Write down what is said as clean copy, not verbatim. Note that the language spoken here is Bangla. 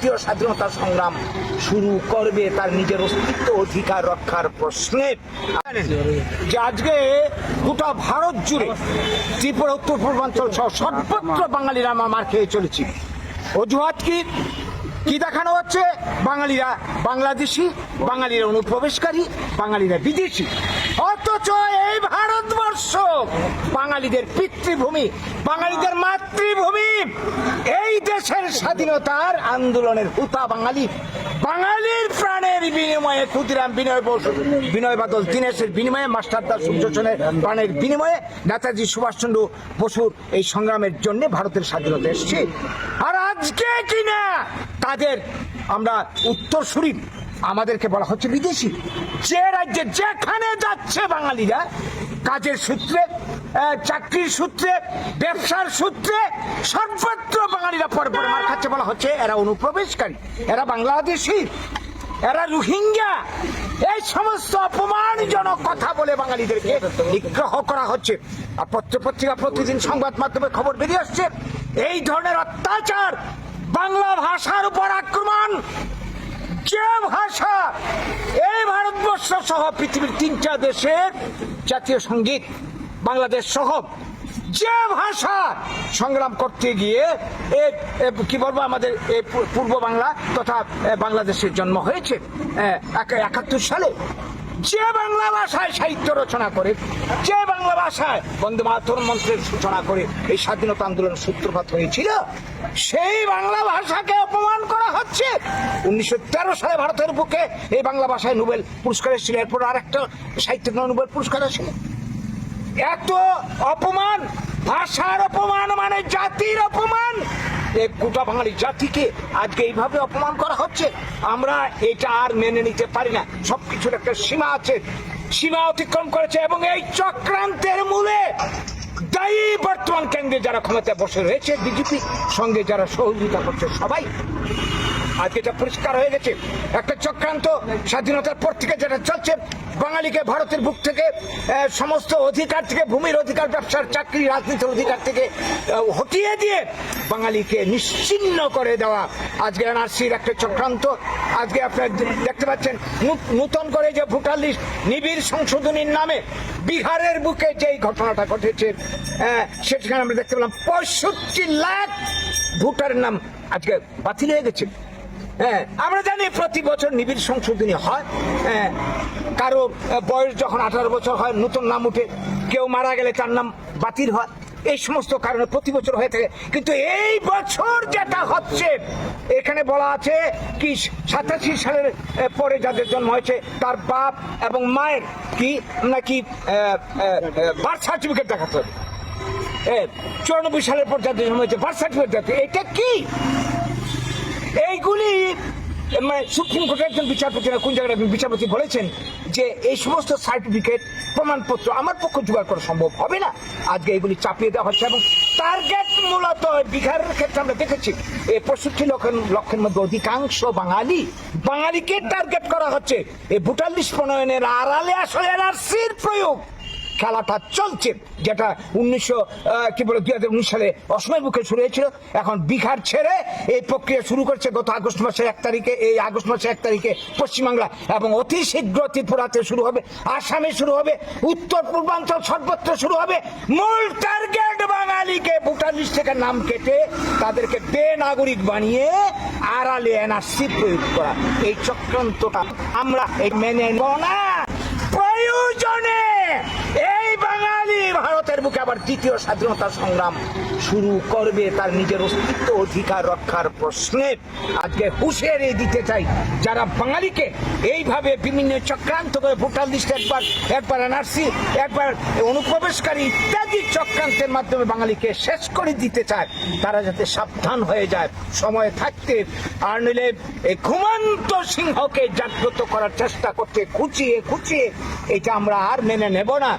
স্বাধীনতা সংগ্রাম শুরু করবে তার নিজের অস্তিত্ব অধিকার রক্ষার প্রশ্নে। যে আজকে গোটা ভারত জুড়ে ত্রিপুরা উত্তর পূর্বাঞ্চল সহ সর্বত্র বাঙালিরা মার খেয়ে চলেছি। অজুহাত কি দেখানো হচ্ছে? বাঙালিরা বাংলাদেশি, বাঙালিরা অনুপ্রবেশকারী, বাঙালিরা বিদেশি। অথচ এই ভারতবর্ষ বাঙালিদের পিতৃভূমি, বাঙালিদের মাতৃভূমি। এই দেশের স্বাধীনতার আন্দোলনের হুতা বাঙালি, বাঙালির প্রাণের বিনিময়ে ক্ষুদিরাম বিনয় বাদল দীনেশের বিনিময়ে, মাস্টারদা সূর্য সেনের প্রাণের বিনিময়ে নেতাজি সুভাষচন্দ্র বসুর এই সংগ্রামের জন্য ভারতের স্বাধীনতা এসছে। আর আজকে কিনা তাদের আমরা উত্তরসূরি, আমাদেরকে বলা হচ্ছে বিদেশি। যে রাজ্যে যেখানে যাচ্ছে বাঙালিরা কাজের সূত্রে, চাকরির সূত্রে, ব্যবসার সূত্রে সর্বত্র বাঙালিরা পরে পরে মার খাচ্ছে। বলা হচ্ছে এরা অনুপ্রবেশকারী, এরা বাংলাদেশি, এরা রোহিঙ্গা। এই সমস্ত অপমানজনক কথা বলে বাঙালিদেরকে নিগ্রহ করা হচ্ছে। আর পত্রিকা প্রতিদিন সংবাদ মাধ্যমে খবর বেরিয়ে আসছে এই ধরনের অত্যাচার, বাংলা ভাষার উপর আক্রমণ। যে ভাষা এই ভারতবর্ষ সহ পৃথিবীর 3টা দেশের জাতীয় সঙ্গীত, বাংলাদেশ সহ, যে ভাষা সংগ্রাম করতে গিয়ে কি বলবো আমাদের পূর্ব বাংলা তথা বাংলাদেশের জন্ম হয়েছে 71 সালে। যে বাংলা ভাষায় সাহিত্য রচনা করে, যে বাংলা ভাষায় বন্দে মাতরম মন্ত্রের সূচনা করে এই স্বাধীনতা আন্দোলনের সূত্রপাত হয়েছিল, সেই বাংলা ভাষাকে অপমান করা হচ্ছে। 1913 সালে ভারতের বুকে এই বাংলা ভাষায় নোবেল পুরস্কার এসেছিল, এরপর আরেকটা সাহিত্যিক নোবেল পুরস্কার আসে। এত অপমান, ভাষার অপমান মানে জাতির অপমান। এই গোটা বাঙালি জাতিকে আজকে এইভাবে অপমান করা হচ্ছে। আমরা এটা আর মেনে নিতে পারি না। সবকিছুর একটা সীমা আছে, সীমা অতিক্রম করেছে। এবং এই চক্রান্তের মূলে দায়ী বর্তমান কেন্দ্রে যারা ক্ষমতায় বসে রয়েছে, বিজেপি সঙ্গে যারা সহযোগিতা করছে, সবাই। আজকে এটা পরিষ্কার হয়ে গেছে একটা চক্রান্ত। স্বাধীনতার পর থেকে যেটা চলছে, বাঙালিকে ভারতের বুক থেকে সমস্ত অধিকার থেকে, ভূমির অধিকার, ব্যবসার, চাকরি, রাজনীতির অধিকার থেকে হটিয়ে দিয়ে বাঙালিকে নিশ্চিহ্ন করে দেওয়া আজকে এনআরসির একটা চক্রান্ত। আজকে আপনারা দেখতে পাচ্ছেন নতুন করে যে ভোটার লিস্ট নিবিড় সংশোধনীর নামে বিহারের বুকে যেই ঘটনাটা ঘটেছে, সেখানে আমরা দেখতে পেলাম 65 লাখ ভোটারের নাম আজকে বাতিল হয়ে গেছে। আমরা জানি প্রতি বছর নিবিড় সংশোধনী হয়। কারো বয়স যখন 18 বছর হয় নতুন নাম উঠে, কেউ মারা গেলে তার নাম বাতিল হয়। এই সমস্ত কারণে প্রতি বছর হয়ে থাকে। কিন্তু এই বছর যেটা হচ্ছে, এখানে বলা আছে কি 87 সালের পরে যাদের জন্ম হয়েছে তার বাপ এবং মায়ের কি নাকি বার্থ সার্টিফিকেট দেখাতে হবে। 94 সালের পর যাদের জন্ম হয়েছে বার্থ সার্টিফিকেট দেখাতে। এটা কি? এইগুলি মানে সুপ্রিম কোর্টের একজন বিচারপতি না কোন জায়গায় বিচারপতি বলেছেন যে এই সমস্ত সার্টিফিকেট, প্রমাণপত্র আমার পক্ষে জোগাড় করা সম্ভব হবে না। আজকে এগুলি চাপিয়ে দেওয়া হচ্ছে। এবং টার্গেট মূলত বিহারের ক্ষেত্রে আমরা দেখেছি, এই 65 লক্ষের মধ্যে অধিকাংশ বাঙালিকে টার্গেট করা হচ্ছে। এই ভোটার লিস্ট প্রণয়নের আড়ালে আসলে এনআরসির প্রয়োগ খেলাটা চলছে, যেটা 2019 সালে অসমের বুকে শুরু হয়েছিল। এখন বিহার ছেড়ে এই প্রক্রিয়া শুরু করছে গত আগস্ট মাসের 1 তারিখে। এই আগস্ট মাসের 1 তারিখে পশ্চিমবাংলা, এবং অতি শীঘ্র ত্রিপুরাতে শুরু হবে, আসামে শুরু হবে, উত্তর পূর্বাঞ্চল সর্বত্র শুরু হবে। মূল টার্গেট বাঙালিকে ভোটার লিস্ট থেকে নাম কেটে তাদেরকে বেনাগরিক বানিয়ে আড়ালে এনআরসি প্রয়োগ করা। এই চক্রান্তটা আমরা মেনে নেব না। প্রয়োজনে এই বাঙালি ভারতের বুকে আবার দ্বিতীয় স্বাধীনতা সংগ্রাম শুরু করবে তার নিজের অস্তিত্ব অধিকার রক্ষার প্রশ্নে। আজকে হুঁশিয়ারি দিতে চাই যারা বাঙালিকে এইভাবে বিভিন্ন চক্রান্ত করে ভোটার লিস্ট একবার এনআরসি, একবার অনুপ্রবেশকারী ইত্যাদি চক্রান্তের মাধ্যমে বাঙালিকে শেষ করে দিতে চায়, তারা যাতে সাবধান হয়ে যায় সময় থাকতে। আর নইলে এই ঘুমন্ত সিংহকে জাগ্রত করার চেষ্টা করতে খুঁচিয়ে এটা আমরা আর মেনে নেব না।